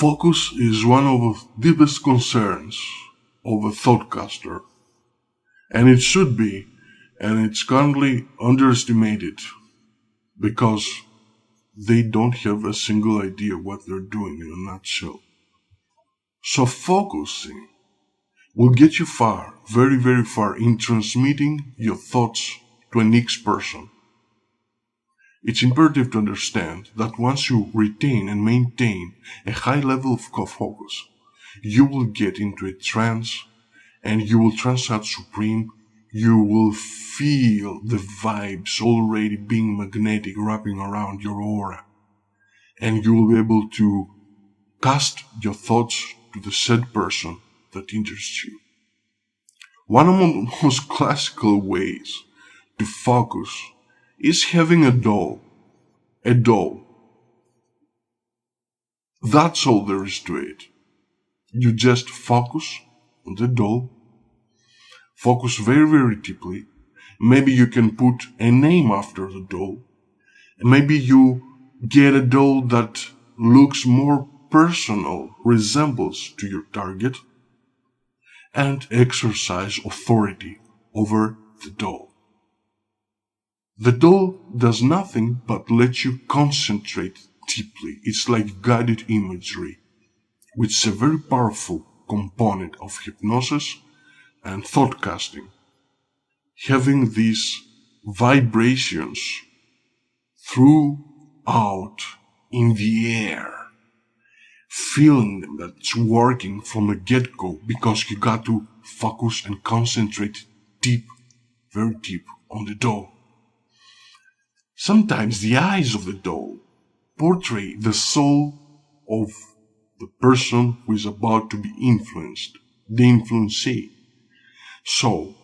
Focus is one of the deepest concerns of a thoughtcaster, and it should be, and it's currently underestimated because they don't have a single idea what they're doing in a nutshell. So focusing will get you far, very, very far in transmitting your thoughts to a next person. It's imperative to understand that once you retain and maintain a high level of focus, you will get into a trance and you will trance out supreme. You will feel the vibes already being magnetic wrapping around your aura. And you will be able to cast your thoughts to the said person that interests you. One of the most classical ways to focus is having a doll. A doll. That's all there is to it. You just focus on the doll. Focus very, very deeply. Maybe you can put a name after the doll. Maybe you get a doll that looks more personal, resembles to your target, and exercise authority over the doll. The doll does nothing but let you concentrate deeply. It's like guided imagery, which is a very powerful component of hypnosis and thought casting. Having these vibrations throughout in the air, feeling them that it's working from the get-go because you got to focus and concentrate deep, very deep on the doll. Sometimes the eyes of the doll portray the soul of the person who is about to be influenced, the influencee. So,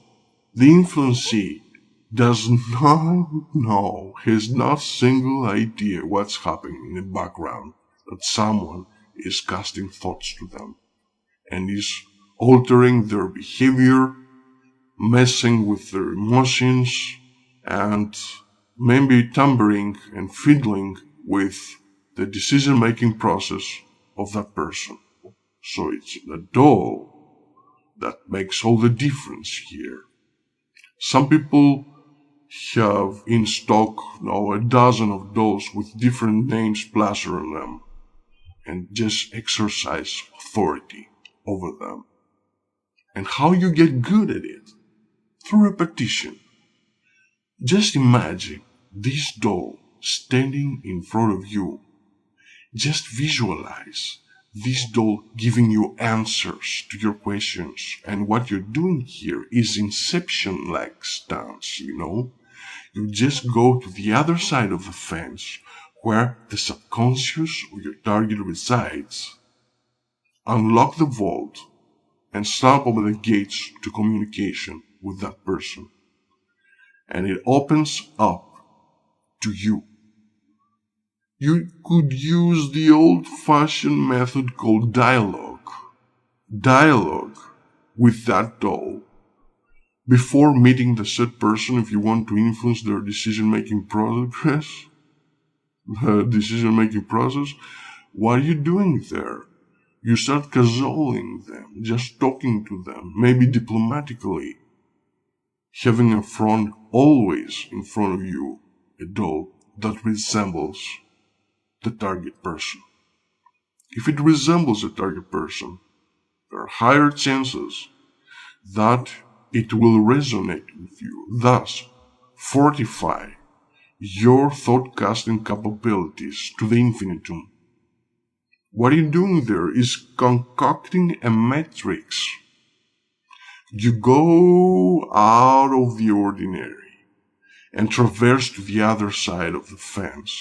the influencee does not know, has not single idea what's happening in the background, that someone is casting thoughts to them and is altering their behavior, messing with their emotions, and maybe tampering and fiddling with the decision-making process of that person. So it's the doll that makes all the difference here. Some people have in stock now a dozen of dolls with different names plastered on them and just exercise authority over them. And how you get good at it? Through repetition. Just imagine this doll standing in front of you. Just visualize this doll giving you answers to your questions. And what you're doing here is Inception-like stance, You just go to the other side of the fence where the subconscious of your target resides. Unlock the vault and start open the gates to communication with that person. And it opens up to you. You could use the old-fashioned method called dialogue. Dialogue with that doll before meeting the said person if you want to influence their decision-making process. What are you doing there? You start cajoling them, just talking to them, maybe diplomatically, having a front always in front of you, a doll that resembles the target person. If it resembles the target person, there are higher chances that it will resonate with you, thus fortify your thought-casting capabilities to the infinitum. What you're doing there is concocting a matrix. You go out of the ordinary and traverse to the other side of the fence,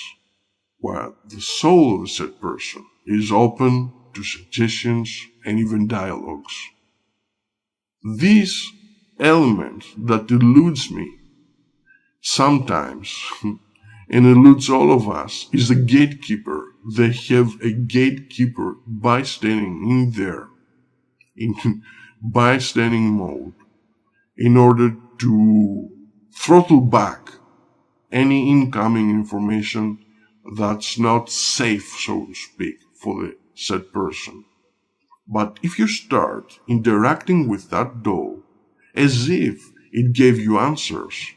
where the soul of the said person is open to suggestions and even dialogues. This element that eludes me sometimes and eludes all of us is the gatekeeper. They have a gatekeeper bystanding in there, in bystanding mode, in order to throttle back any incoming information that's not safe, so to speak, for the said person. But if you start interacting with that doll as if it gave you answers,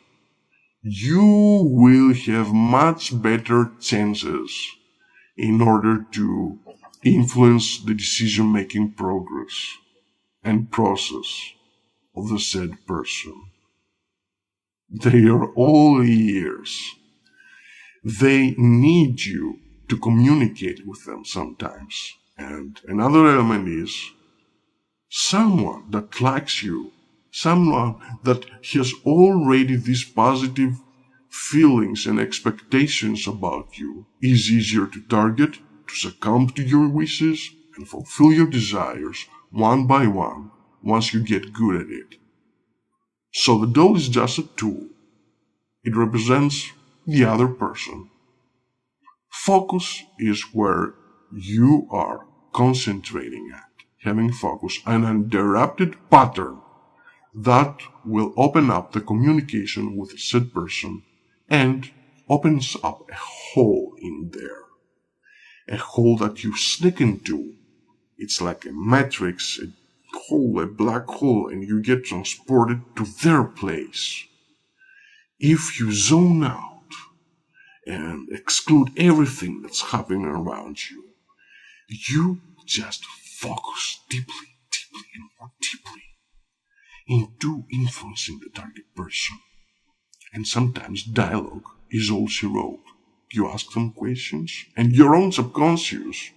you will have much better chances in order to influence the decision-making progress and process of the said person. They are all ears. They need you to communicate with them sometimes. And another element is someone that likes you, someone that has already these positive feelings and expectations about you is easier to target, to succumb to your wishes, and fulfill your desires one by one once you get good at it. So the doll is just a tool. It represents the other person. Focus is where you are concentrating at, having focus, an uninterrupted pattern that will open up the communication with the said person and opens up a hole in there. A hole that you sneak into. It's like a matrix, a hole, a black hole, and you get transported to their place. If you zone out and exclude everything that's happening around you, you just focus deeply and more deeply into influencing the target person. And sometimes dialogue is all she wrote. You ask them questions, and your own subconscious,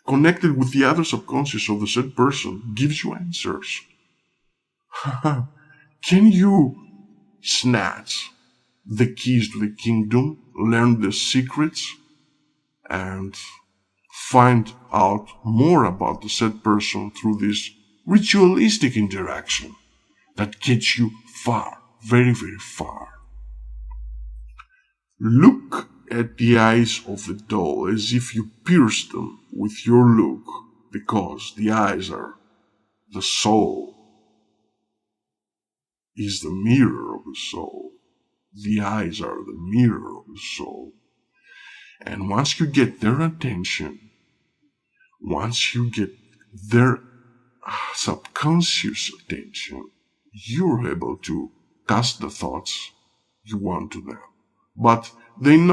connected with the other subconscious of the said person, gives you answers. Can you snatch the keys to the kingdom, learn the secrets, and find out more about the said person through this ritualistic interaction that gets you far, very, very far? Look at the eyes of the doll as if you pierced them with your look, because the eyes are the soul, is the mirror of the soul. The eyes are the mirror of the soul. And once you get their attention, once you get their subconscious attention, you're able to cast the thoughts you want to them. But they may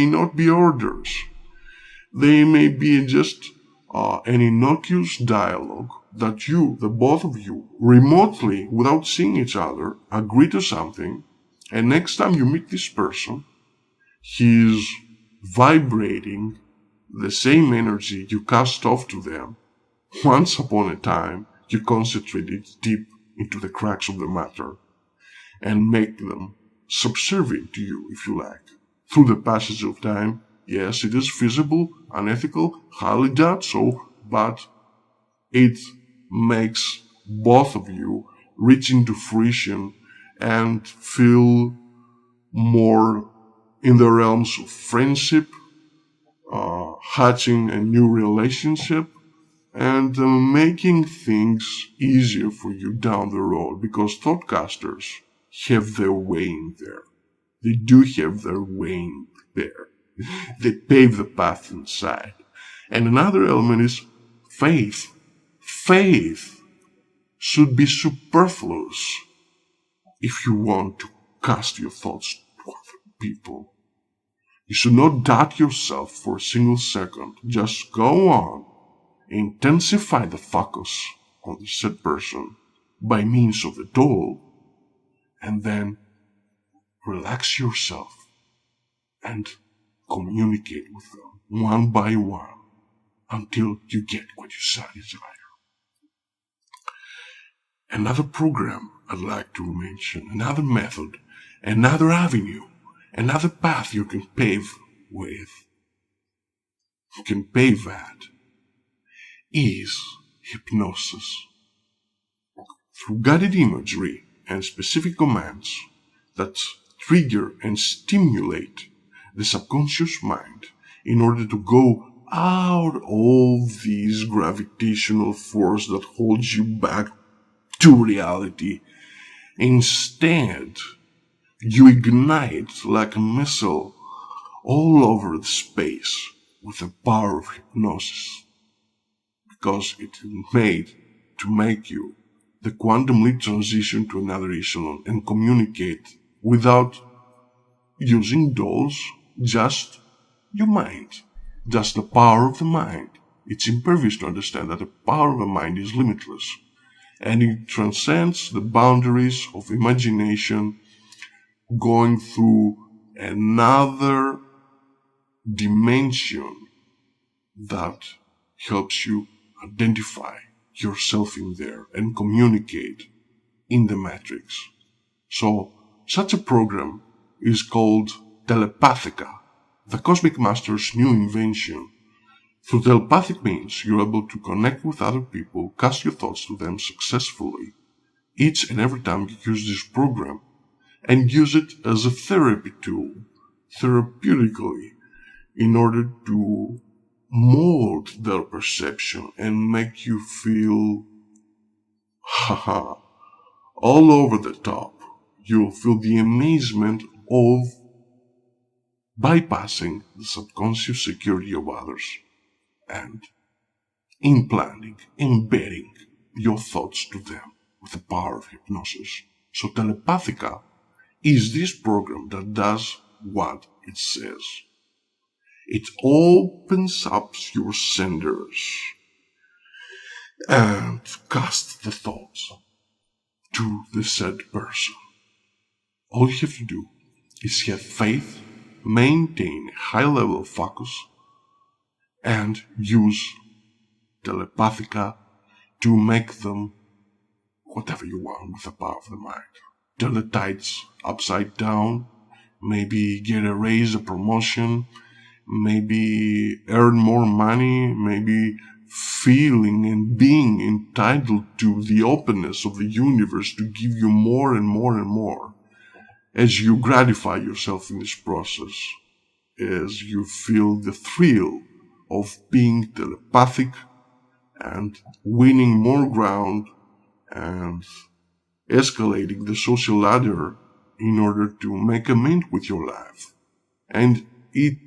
not be orders. They may be just an innocuous dialogue that the both of you, remotely, without seeing each other, agree to something, and next time you meet this person, he's vibrating the same energy you cast off to them. Once upon a time, you concentrated deep into the cracks of the matter and make them subservient to you, if you like. Through the passage of time, yes, it is feasible, unethical, highly doubt so, but it makes both of you reach into fruition and feel more in the realms of friendship, hatching a new relationship, and making things easier for you down the road, because thoughtcasters have their way in there. They do have their way in there. They pave the path inside. And another element is faith. Faith should be superfluous if you want to cast your thoughts to other people. You should not doubt yourself for a single second. Just go on. Intensify the focus on the said person by means of the doll, and then relax yourself and communicate with them one by one until you get what you desire. Another program I'd like to mention, another method, another avenue, another path you can pave with, you can pave at, is hypnosis. Through guided imagery and specific commands that trigger and stimulate the subconscious mind in order to go out of this gravitational force that holds you back to reality. Instead, you ignite like a missile all over the space with the power of hypnosis, because it is made to make you the quantum leap transition to another echelon and communicate without using dolls, just your mind, just the power of the mind. It's impervious to understand that the power of the mind is limitless, and it transcends the boundaries of imagination, going through another dimension that helps you identify yourself in there and communicate in the matrix. So, such a program is called Telepathica, the Cosmic Master's new invention. Through telepathic means, you're able to connect with other people, cast your thoughts to them successfully, each and every time you use this program, and use it as a therapy tool, therapeutically, in order to mold their perception and make you feel, haha, all over the top. You'll feel the amazement of bypassing the subconscious security of others and implanting, embedding your thoughts to them with the power of hypnosis. So Telepathica is this program that does what it says. It opens up your senders and casts the thoughts to the said person. All you have to do is have faith, maintain a high level of focus, and use Telepathica to make them whatever you want with the power of the mind. Turn the tides upside down, maybe get a raise, a promotion, maybe earn more money, maybe feeling and being entitled to the openness of the universe to give you more and more and more. As you gratify yourself in this process, as you feel the thrill of being telepathic and winning more ground and escalating the social ladder in order to make a mint with your life. And it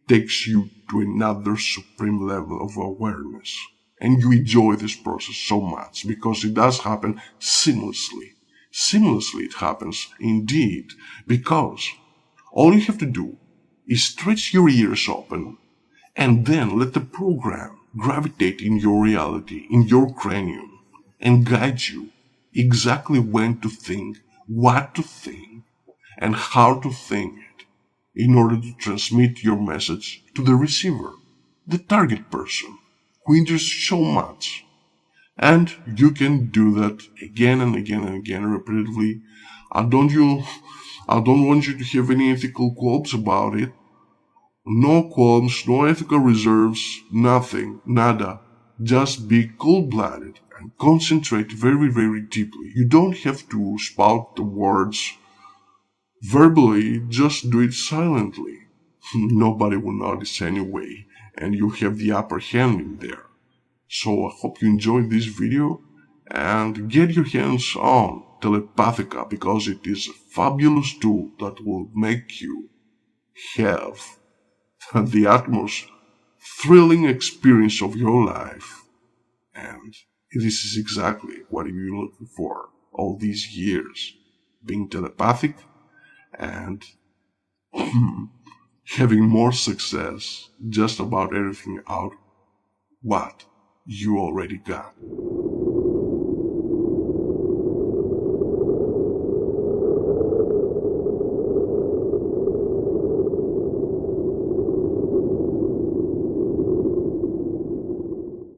takes you to another supreme level of awareness. And you enjoy this process so much because it does happen seamlessly. Seamlessly it happens indeed, because all you have to do is stretch your ears open and then let the program gravitate in your reality, in your cranium, and guide you exactly when to think, what to think, and how to think it in order to transmit your message to the receiver, the target person, who interests so much. And you can do that again and again and again repetitively. I don't want you to have any ethical qualms about it. No qualms, no ethical reserves, nothing, nada. Just be cold-blooded and concentrate very, very deeply. You don't have to spout the words verbally, just do it silently. Nobody will notice anyway, and you have the upper hand in there. So I hope you enjoyed this video and get your hands on Telepathica, because it is a fabulous tool that will make you have the utmost thrilling experience of your life. And this is exactly what you've been looking for all these years, being telepathic and having more success just about everything out what you already got.